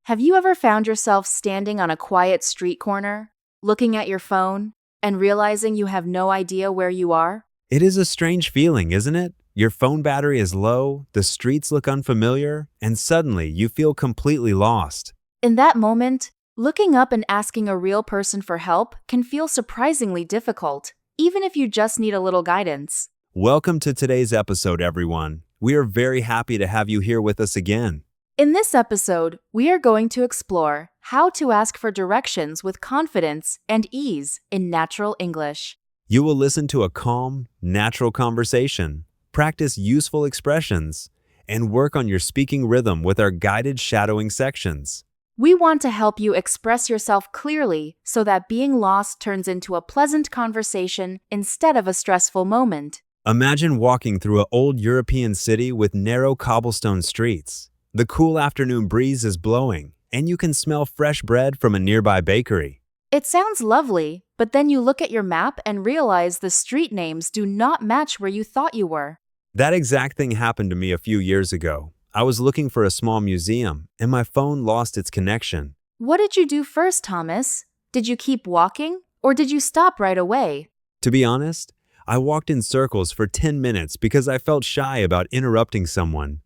Have you ever found yourself standing on a quiet street corner, looking at your phone, and realizing you have no idea where you are? It is a strange feeling, isn't it? Your phone battery is low, the streets look unfamiliar, and suddenly you feel completely lost. In that moment, looking up and asking a real person for help can feel surprisingly difficult, even if you just need a little guidance. Welcome to today's episode, everyone. We are very happy to have you here with us again. In this episode, we are going to explore how to ask for directions with confidence and ease in natural English. You will listen to a calm, natural conversation, practice useful expressions, and work on your speaking rhythm with our guided shadowing sections. We want to help you express yourself clearly so that being lost turns into a pleasant conversation instead of a stressful moment. Imagine walking through an old European city with narrow cobblestone streets. The cool afternoon breeze is blowing, and you can smell fresh bread from a nearby bakery. It sounds lovely, but then you look at your map and realize the street names do not match where you thought you were. That exact thing happened to me a few years ago. I was looking for a small museum, and my phone lost its connection. What did you do first, Thomas? Did you keep walking, or did you stop right away? To be honest, I walked in circles for 10 minutes because I felt shy about interrupting someone.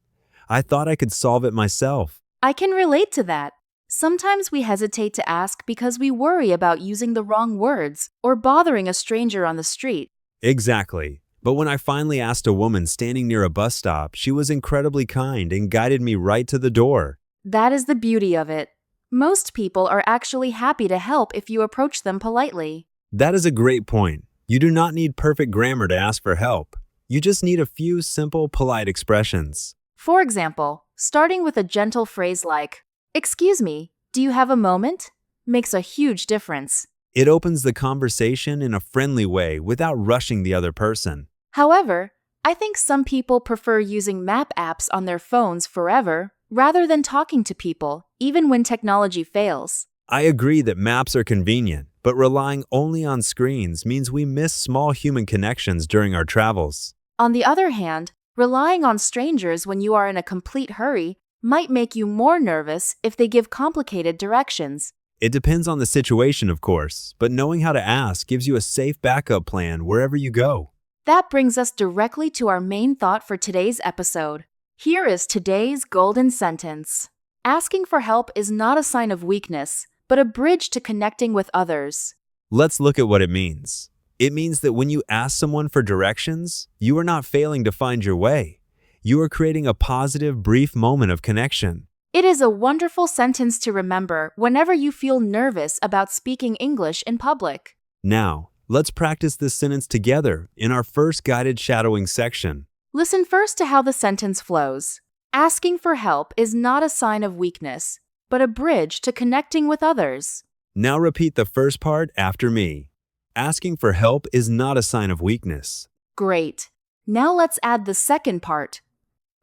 I thought I could solve it myself. I can relate to that. Sometimes we hesitate to ask because we worry about using the wrong words or bothering a stranger on the street. Exactly. But when I finally asked a woman standing near a bus stop, she was incredibly kind and guided me right to the door. That is the beauty of it. Most people are actually happy to help if you approach them politely. That is a great point. You do not need perfect grammar to ask for help. You just need a few simple, polite expressions. For example, starting with a gentle phrase like, "Excuse me, do you have a moment?" makes a huge difference. It opens the conversation in a friendly way without rushing the other person. However, I think some people prefer using map apps on their phones forever rather than talking to people, even when technology fails. I agree that maps are convenient, but relying only on screens means we miss small human connections during our travels. On the other hand, relying on strangers when you are in a complete hurry might make you more nervous if they give complicated directions. It depends on the situation, of course, but knowing how to ask gives you a safe backup plan wherever you go. That brings us directly to our main thought for today's episode. Here is today's golden sentence. Asking for help is not a sign of weakness, but a bridge to connecting with others. Let's look at what it means. It means that when you ask someone for directions, you are not failing to find your way. You are creating a positive, brief moment of connection. It is a wonderful sentence to remember whenever you feel nervous about speaking English in public. Now, let's practice this sentence together in our first guided shadowing section. Listen first to how the sentence flows. Asking for help is not a sign of weakness, but a bridge to connecting with others. Now repeat the first part after me. Asking for help is not a sign of weakness. Great. Now let's add the second part,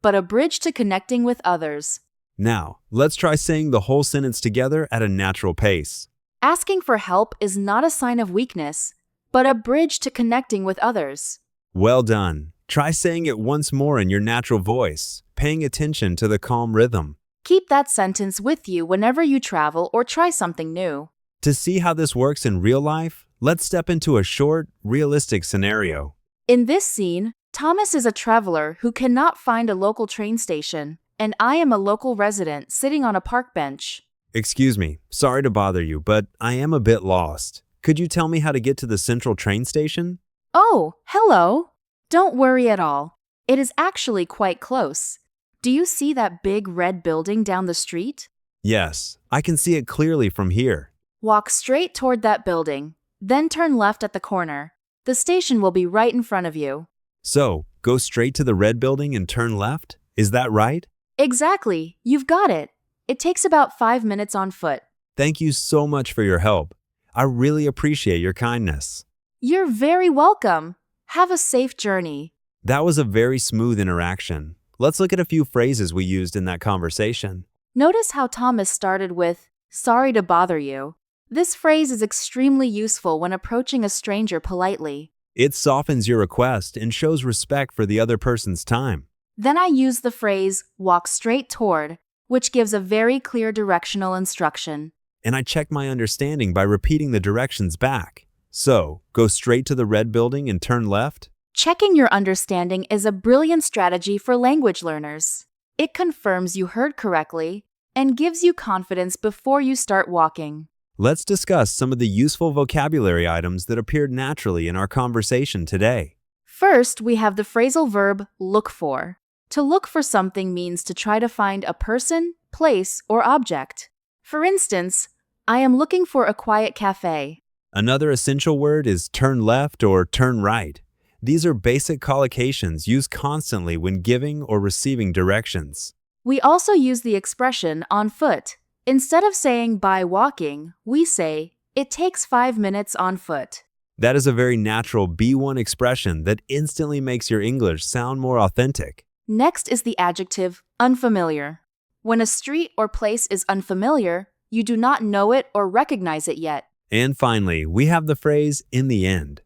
but a bridge to connecting with others. Now, let's try saying the whole sentence together at a natural pace. Asking for help is not a sign of weakness, but a bridge to connecting with others. Well done. Try saying it once more in your natural voice, paying attention to the calm rhythm. Keep that sentence with you whenever you travel or try something new. To see how this works in real life, let's step into a short, realistic scenario. In this scene, Thomas is a traveler who cannot find a local train station, and I am a local resident sitting on a park bench. Excuse me, sorry to bother you, but I am a bit lost. Could you tell me how to get to the central train station? Oh, hello. Don't worry at all. It is actually quite close. Do you see that big red building down the street? Yes, I can see it clearly from here. Walk straight toward that building, then turn left at the corner. The station will be right in front of you. So, go straight to the red building and turn left? Is that right? Exactly. You've got it. It takes about 5 minutes on foot. Thank you so much for your help. I really appreciate your kindness. You're very welcome. Have a safe journey. That was a very smooth interaction. Let's look at a few phrases we used in that conversation. Notice how Thomas started with, "Sorry to bother you." This phrase is extremely useful when approaching a stranger politely. It softens your request and shows respect for the other person's time. Then I use the phrase, "walk straight toward," which gives a very clear directional instruction. And I check my understanding by repeating the directions back. So, go straight to the red building and turn left? Checking your understanding is a brilliant strategy for language learners. It confirms you heard correctly and gives you confidence before you start walking. Let's discuss some of the useful vocabulary items that appeared naturally in our conversation today. First, we have the phrasal verb look for. To look for something means to try to find a person, place, or object. For instance, I am looking for a quiet cafe. Another essential word is turn left or turn right. These are basic collocations used constantly when giving or receiving directions. We also use the expression on foot. Instead of saying by walking, we say, it takes 5 minutes on foot. That is a very natural B1 expression that instantly makes your English sound more authentic. Next is the adjective unfamiliar. When a street or place is unfamiliar, you do not know it or recognize it yet. And finally, we have the phrase in the end.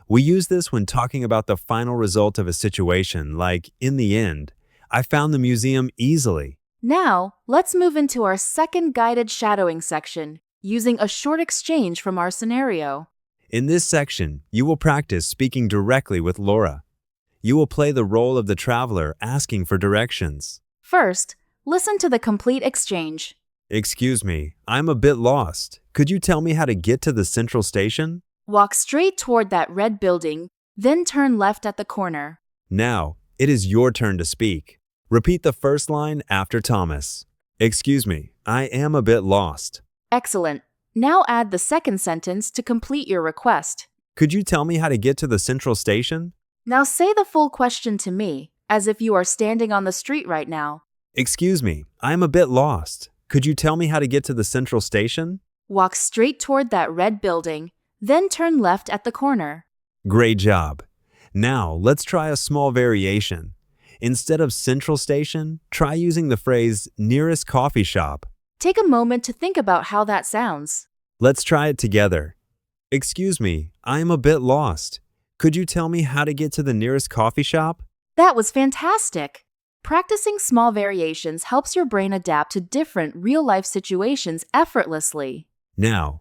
We use this when talking about the final result of a situation, like in the end, I found the museum easily. Now, let's move into our second guided shadowing section, using a short exchange from our scenario. In this section, you will practice speaking directly with Laura. You will play the role of the traveler asking for directions. First, listen to the complete exchange. Excuse me, I'm a bit lost. Could you tell me how to get to the central station? Walk straight toward that red building, then turn left at the corner. Now, it is your turn to speak. Repeat the first line after Thomas. Excuse me, I am a bit lost. Excellent. Now add the second sentence to complete your request. Could you tell me how to get to the central station? Now say the full question to me, as if you are standing on the street right now. Excuse me, I am a bit lost. Could you tell me how to get to the central station? Walk straight toward that red building, then turn left at the corner. Great job. Now, let's try a small variation. Instead of central station, try using the phrase nearest coffee shop. Take a moment to think about how that sounds. Let's try it together. Excuse me, I am a bit lost. Could you tell me how to get to the nearest coffee shop? That was fantastic! Practicing small variations helps your brain adapt to different real-life situations effortlessly. Now,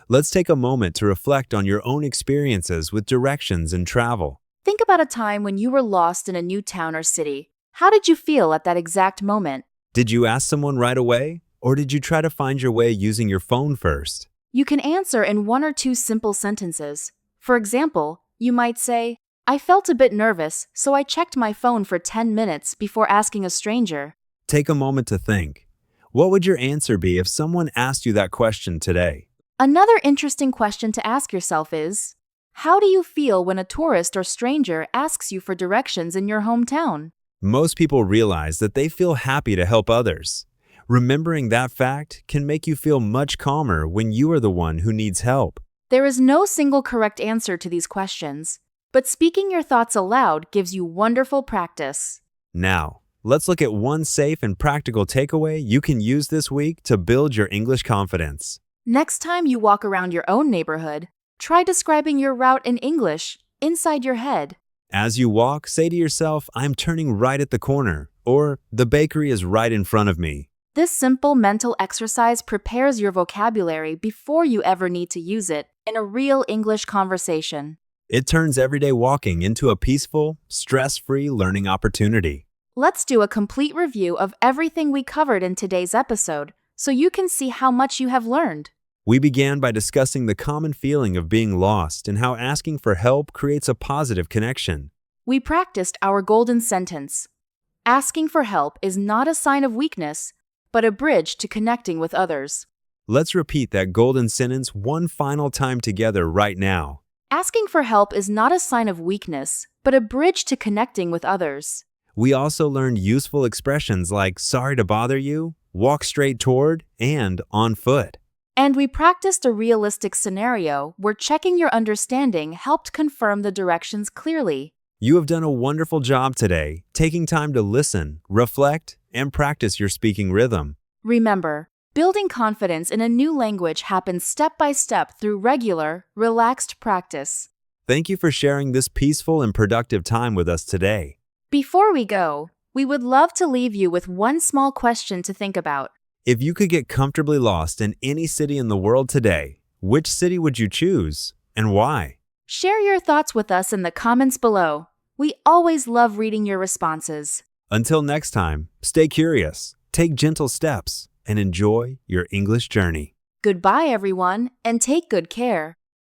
let's take a moment to reflect on your own experiences with directions and travel. Think about a time when you were lost in a new town or city. How did you feel at that exact moment? Did you ask someone right away, or did you try to find your way using your phone first? You can answer in 1 or 2 simple sentences. For example, you might say, I felt a bit nervous, so I checked my phone for 10 minutes before asking a stranger. Take a moment to think. What would your answer be if someone asked you that question today? Another interesting question to ask yourself is, how do you feel when a tourist or stranger asks you for directions in your hometown? Most people realize that they feel happy to help others. Remembering that fact can make you feel much calmer when you are the one who needs help. There is no single correct answer to these questions, but speaking your thoughts aloud gives you wonderful practice. Now, let's look at one safe and practical takeaway you can use this week to build your English confidence. Next time you walk around your own neighborhood, try describing your route in English inside your head. As you walk, say to yourself, I'm turning right at the corner, or the bakery is right in front of me. This simple mental exercise prepares your vocabulary before you ever need to use it in a real English conversation. It turns everyday walking into a peaceful, stress-free learning opportunity. Let's do a complete review of everything we covered in today's episode so you can see how much you have learned. We began by discussing the common feeling of being lost and how asking for help creates a positive connection. We practiced our golden sentence. Asking for help is not a sign of weakness, but a bridge to connecting with others. Let's repeat that golden sentence one final time together right now. Asking for help is not a sign of weakness, but a bridge to connecting with others. We also learned useful expressions like sorry to bother you, walk straight toward, and on foot. And we practiced a realistic scenario where checking your understanding helped confirm the directions clearly. You have done a wonderful job today, taking time to listen, reflect, and practice your speaking rhythm. Remember, building confidence in a new language happens step by step through regular, relaxed practice. Thank you for sharing this peaceful and productive time with us today. Before we go, We would love to leave you with one small question to think about. If you could get comfortably lost in any city in the world today, which city would you choose and why? Share your thoughts with us in the comments below. We always love reading your responses. Until next time, stay curious, take gentle steps, and enjoy your English journey. Goodbye, everyone, and take good care.